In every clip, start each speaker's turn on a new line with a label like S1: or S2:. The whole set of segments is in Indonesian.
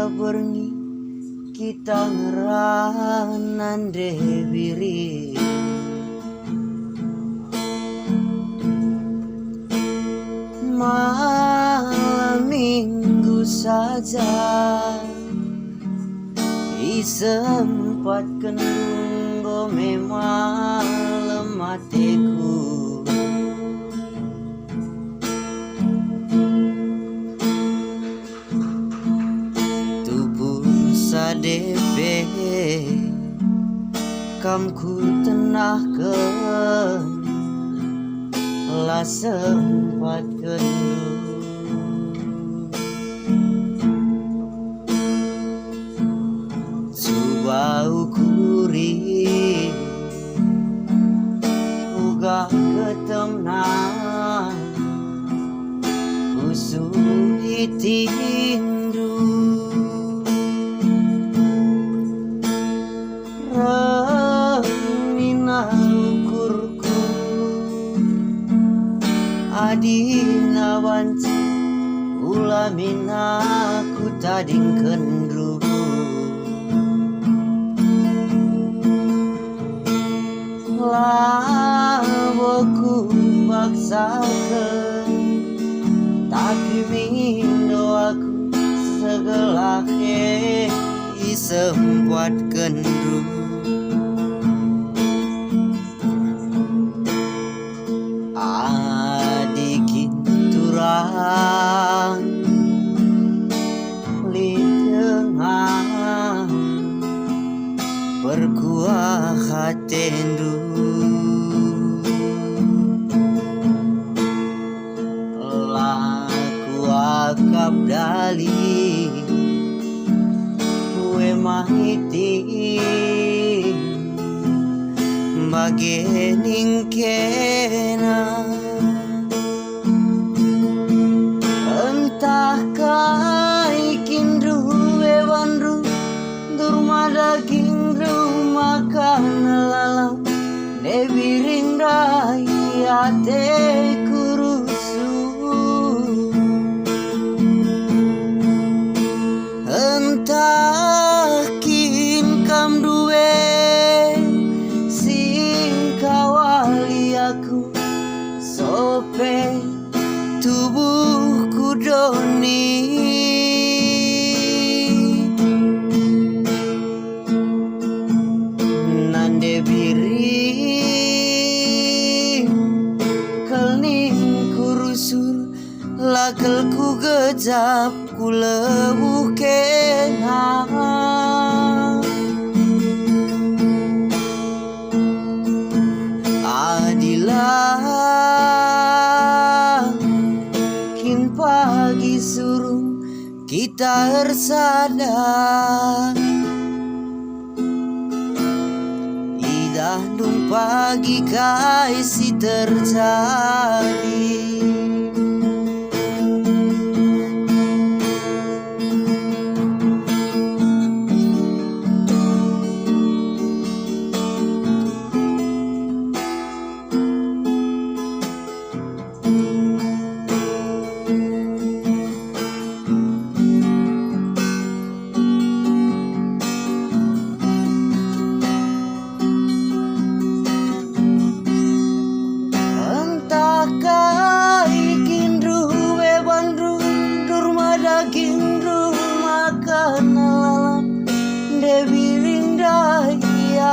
S1: pada berngi kita ngeranan debiri malam minggu saja sempat kendung malam matiku tubuh sadepe kamku tenahkan lah sempat kendung bau kuri uga ketemnan usui tindu remina ukurku adina wanci ulamina ku tading kendru lawoku paksakan tapi doaku segelah sempat kendu adikin turang lidengah perkuah hatendu akap dali kue mahiti bagening kena entah kaikin duwe wanru Durma daging makan lalang dewiring rai ate kurusu entah kin kam duwe sing kawali aku sope tubuhku doni nande biri kelning kurusur lakelku gejap ku lebuh kena adilah kin pagi surung kita hersadar idah dung pagi kaisi terjadi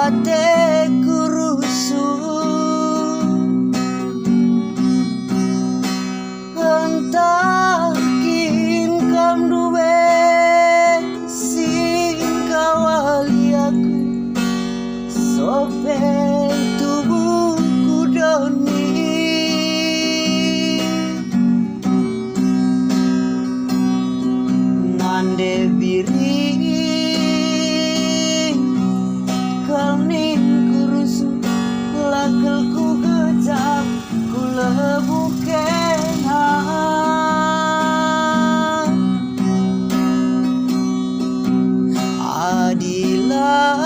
S1: ate kurusu entah kin kam duwe sing kawali aku sope tubuhku doni nande biri lakelku gejap ku lebuh kena adilah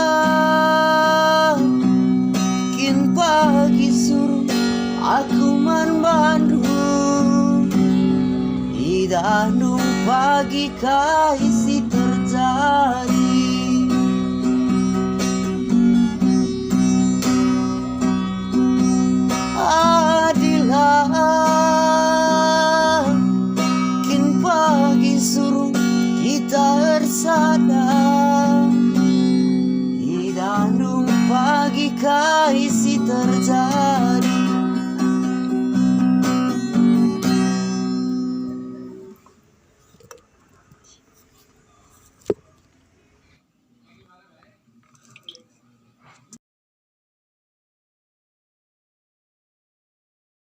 S1: kin pagi suruh aku man Bandung idah nung pagi kaisi terjadi isi